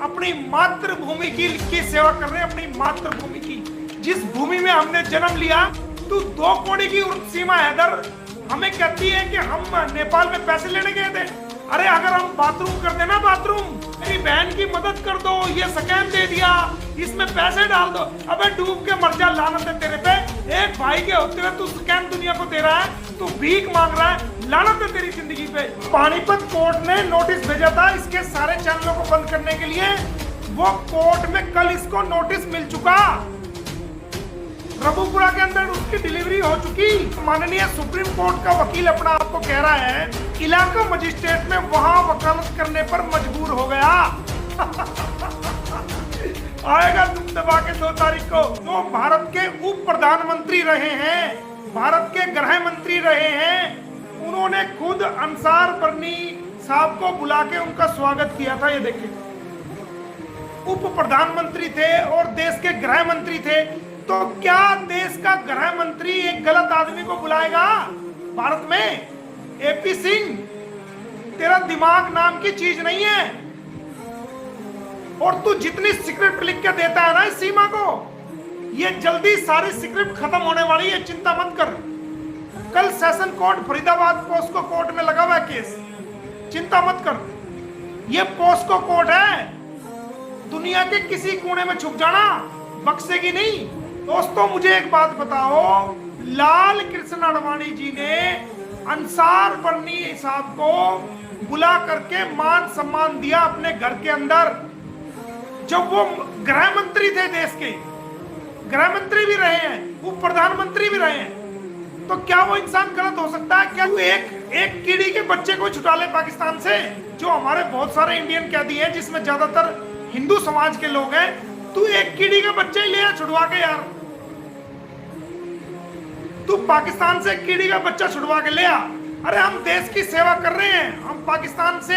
अपनी मातृभूमि की सेवा कर रहे हैं, अपनी मातृभूमि की, जिस भूमि में हमने जन्म लिया। तू 2 कौड़ी की सीमा हैदर हमें कहती है कि हम नेपाल में पैसे लेने गए थे। अरे अगर हम बाथरूम कर देना, बाथरूम मेरी बहन की मदद कर दो, ये स्कैम दे दिया, इसमें पैसे डाल दो, अबे डूब के मर जा, लानत है तेरे पे। एक भाई के होते हुए तू स्कैम दुनिया को दे रहा है, तू भीख मांग रहा है, लानत है तेरी जिंदगी पे। पानीपत कोर्ट ने नोटिस भेजा था इसके सारे चैनलों को बंद करने के लिए। वो कोर्ट में कल इसको नोटिस मिल चुका, प्रभुपुरा के अंदर उसकी डिलीवरी हो चुकी। माननीय सुप्रीम कोर्ट का वकील अपना आपको कह रहा है, इलाका मजिस्ट्रेट में वहां वकालत करने पर मजबूर हो गया। आएगा तुम दबा के 2 तारीख को। जो भारत के उप प्रधानमंत्री रहे हैं, भारत के गृह मंत्री रहे हैं, उन्होंने खुद अंसार बर्नी साहब को बुला के उनका स्वागत किया था। ये देखिए, उप प्रधानमंत्री थे और देश के गृह मंत्री थे। तो क्या देश का गृह मंत्री एक गलत आदमी को बुलाएगा भारत में? एपी सिंह, तेरा दिमाग नाम की चीज नहीं है। और तू जितनी स्क्रिप्ट लिख के देता है ना इस सीमा को, ये जल्दी सारी स्क्रिप्ट खत्म होने वाली है, चिंता मत कर। कल session court Faridabad POCSO court में लगा हुआ है केस, चिंता मत कर। ये पोस्को कोर्ट है, दुनिया के किसी कोने में छुप जाना, बख्शेगी नहीं। दोस्तों मुझे एक बात बताओ, लाल कृष्ण आडवाणी जी ने अंसार बर्नी साहब को बुला करके मान सम्मान दिया अपने घर के अंदर, जब वो गृह मंत्री थे, देश के गृह मंत्री भी रहे हैं, उप प्रधानमंत्री भी रहे हैं। तो क्या वो इंसान गलत हो सकता है? क्या एक कीड़ी के बच्चे को छुटा ले पाकिस्तान से, जो हमारे बहुत सारे इंडियन कैदी हैं जिसमें ज्यादातर हिंदू समाज के लोग हैं, तू एक कीड़ी का बच्चा ही ले आ छुड़वा के यार। तू पाकिस्तान से कीड़ी का बच्चा छुड़वा के ले आ। अरे हम देश की सेवा कर रहे हैं, हम पाकिस्तान से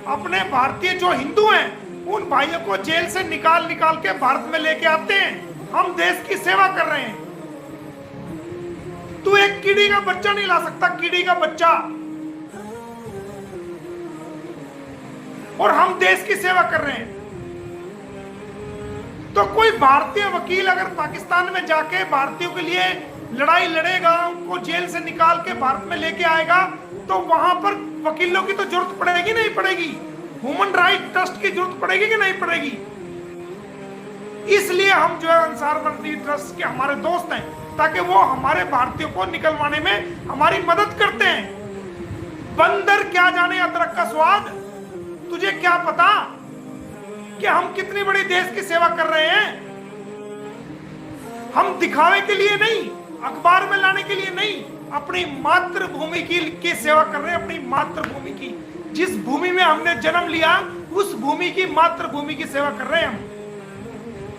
अपने भारतीय जो हिंदू हैं उन भाइयों को जेल से निकाल के भारत में लेके आते हैं। हम देश की सेवा कर रहे हैं। तू एक कीड़ी का बच्चा नहीं ला सकता, कीड़ी का बच्चा। और हम देश की सेवा कर रहे हैं। तो कोई भारतीय वकील अगर पाकिस्तान में जाके भारतीयों के लिए लड़ाई लड़ेगा, उनको जेल से निकाल के भारत में लेके आएगा, तो वहां पर वकीलों की तो जरूरत पड़ेगी नहीं पड़ेगी? ह्यूमन राइट ट्रस्ट की जरूरत पड़ेगी कि नहीं पड़ेगी? इसलिए हम जो है अंसार बर्नी ट्रस्ट के हमारे दोस्त हैं, ताकि वो हमारे भारतीयों को निकलवाने में हमारी मदद करते हैं। बंदर क्या जाने अदरक का स्वाद, तुझे क्या पता कि हम कितनी बड़ी देश की सेवा कर रहे हैं। हम दिखावे के लिए नहीं, अखबार में लाने के लिए नहीं, अपनी मातृभूमि की सेवा कर रहे हैं, अपनी मातृभूमि की, जिस भूमि में हमने जन्म लिया उस भूमि की, मातृभूमि की सेवा कर रहे हैं हम।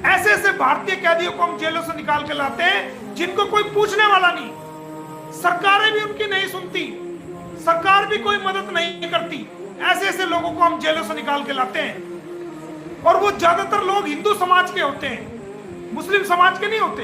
ऐसे ऐसे भारतीय कैदियों को हम जेलों से निकाल के लाते हैं जिनको कोई पूछने वाला नहीं, सरकारें भी उनकी नहीं सुनती, सरकार भी कोई मदद नहीं करती। ऐसे ऐसे लोगों को हम जेलों से निकाल के लाते हैं। और वो ज्यादातर लोग हिंदू समाज के होते हैं, मुस्लिम समाज के नहीं होते।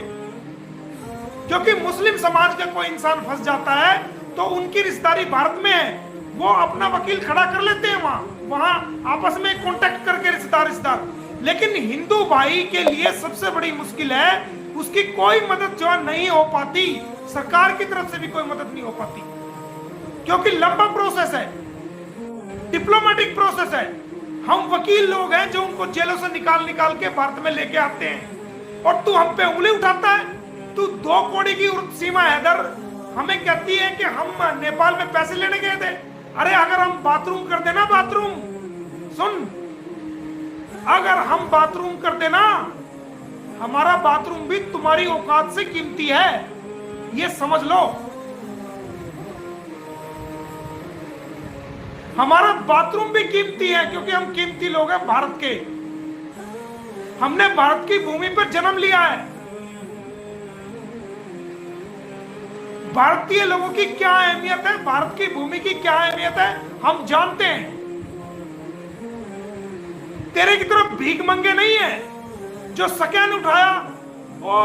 क्योंकि मुस्लिम समाज का कोई इंसान फंस जाता है तो उनकी रिश्तेदारी भारत में है, वो अपना वकील खड़ा कर लेते हैं वहां आपस में कांटेक्ट करके रिश्तेदार। लेकिन हिंदू भाई के लिए सबसे बड़ी मुश्किल है, उसकी कोई मदद जो नहीं हो पाती, सरकार की तरफ से भी कोई मदद नहीं हो पाती, क्योंकि लंबा प्रोसेस है, डिप्लोमेटिक प्रोसेस है। हम वकील लोग हैं जो उनको जेलों से निकाल के भारत में लेके आते हैं, और तू हम पे उंगली उठाता है। तू 2 कौड़ी की सीमा हैदर हमें कहती है कि हम नेपाल में पैसे लेने गए थे। अरे अगर हम बाथरूम कर देना, बाथरूम सुन, अगर हम बाथरूम कर देना, हमारा बाथरूम भी तुम्हारी औकात से कीमती है, ये समझ लो। हमारा बाथरूम भी कीमती है, क्योंकि हम कीमती लोग हैं भारत के। हमने भारत की भूमि पर जन्म लिया है। भारतीय लोगों की क्या अहमियत है, भारत की भूमि की क्या अहमियत है, हम जानते हैं। तेरे की तरफ भीख मंगे नहीं है जो स्कैन उठाया, ओ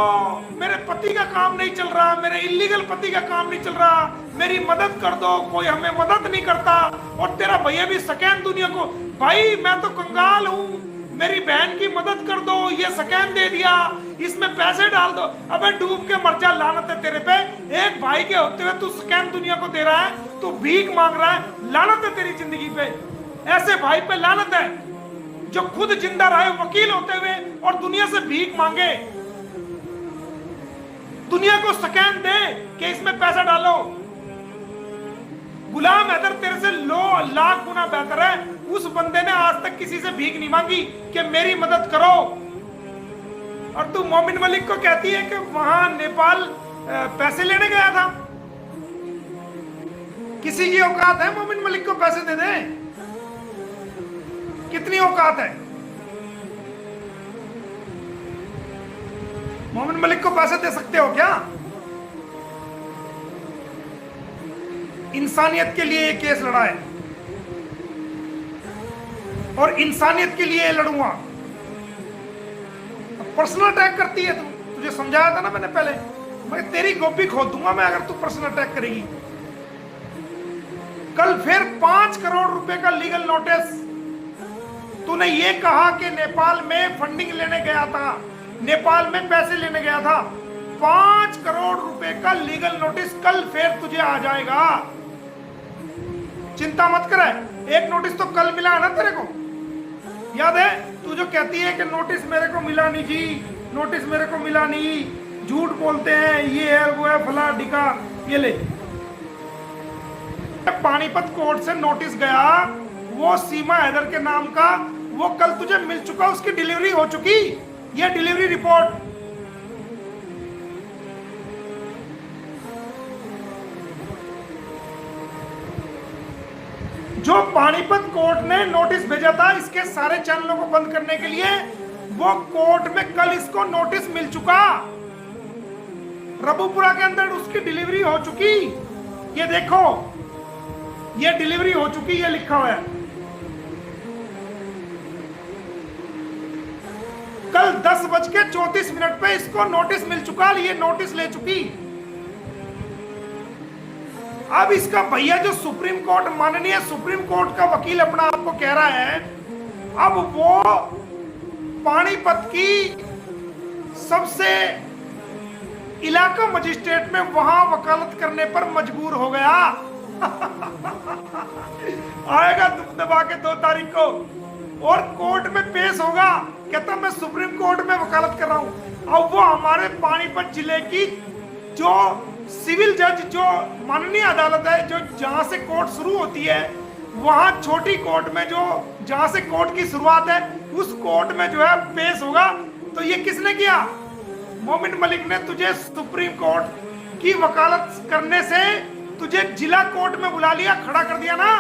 मेरे पति का काम नहीं चल रहा, मेरे इलीगल पति का काम नहीं चल रहा, मेरी मदद कर दो, कोई हमें मदद नहीं करता, और तेरा भैया भी स्कैन दुनिया को। भाई मैं तो कंगाल हूं, मेरी बहन की मदद कर दो, ये स्कैम दे दिया, इसमें पैसे डाल दो। अबे डूब के मर जा, लानत है तेरे पे। एक भाई के होते हुए तू स्कैम दुनिया को दे रहा है, तू भीख मांग रहा है, लानत है तेरी जिंदगी पे। ऐसे भाई पे लानत है जो खुद जिंदा रहे वकील होते हुए और दुनिया से भीख मांगे, दुनिया को स्कैम दे कि इसमें पैसा डालो। गुलाम हैदर तेरे से लाख गुना बेहतर है। उस बंदे ने आज तक किसी से भीख नहीं मांगी कि मेरी मदद करो, और तू मोमिन मलिक को कहती है कि वहां नेपाल पैसे लेने गया था। किसी की औकात है मोमिन मलिक को पैसे दे दे? कितनी औकात है? मोमिन मलिक को पैसे दे सकते हो क्या? इंसानियत के लिए ये केस लड़ा है और इंसानियत के लिए लड़ूंगा। पर्सनल अटैक करती है तुम, तुझे समझाया था ना मैंने पहले, मैं तेरी गोभी खोद दूंगा मैं अगर तू पर्सनल अटैक करेगी। कल फिर 5 करोड़ रुपए का लीगल नोटिस। तूने ये कहा कि नेपाल में फंडिंग लेने गया था, नेपाल में पैसे लेने गया था। 5 करोड़ रुपए का लीगल नोटिस कल फिर तुझे आ जाएगा, चिंता मत कर। एक नोटिस तो कल मिला है ना तेरे को, याद है? तू जो कहती है कि नोटिस मेरे को मिला नहीं जी, नोटिस मेरे को मिला नहीं, झूठ बोलते हैं, ये है वो है फला ढिका। ये ले, पानीपत कोर्ट से नोटिस गया, वो सीमा हैदर के नाम का, वो कल तुझे मिल चुका, उसकी डिलीवरी हो चुकी। ये डिलीवरी रिपोर्ट जो पानीपत कोर्ट ने नोटिस भेजा था इसके सारे चैनलों को बंद करने के लिए, वो कोर्ट में कल इसको नोटिस मिल चुका। रबुपुरा के अंदर उसकी डिलीवरी हो चुकी। ये देखो, ये डिलीवरी हो चुकी, ये लिखा हुआ है। कल 10:34 पे इसको नोटिस मिल चुका, ये नोटिस ले चुकी। अब इसका भैया जो सुप्रीम कोर्ट, माननीय सुप्रीम कोर्ट का वकील अपना आपको कह रहा है, अब वो पानीपत की सबसे इलाका मजिस्ट्रेट में वहां वकालत करने पर मजबूर हो गया। आएगा तुम दबा के 2 तारीख को और कोर्ट में पेश होगा, कहता मैं सुप्रीम कोर्ट में वकालत कर रहा हूं। अब वो हमारे पानीपत जिले की जो सिविल जज, जो माननीय अदालत है, जो जहां से कोर्ट शुरू होती है, वहां छोटी कोर्ट में जो जहां से कोर्ट की शुरुआत है, उस कोर्ट में जो है पेश होगा। तो ये किसने किया? मोमिन मलिक ने तुझे सुप्रीम कोर्ट की वकालत करने से तुझे जिला कोर्ट में बुला लिया, खड़ा कर दिया ना।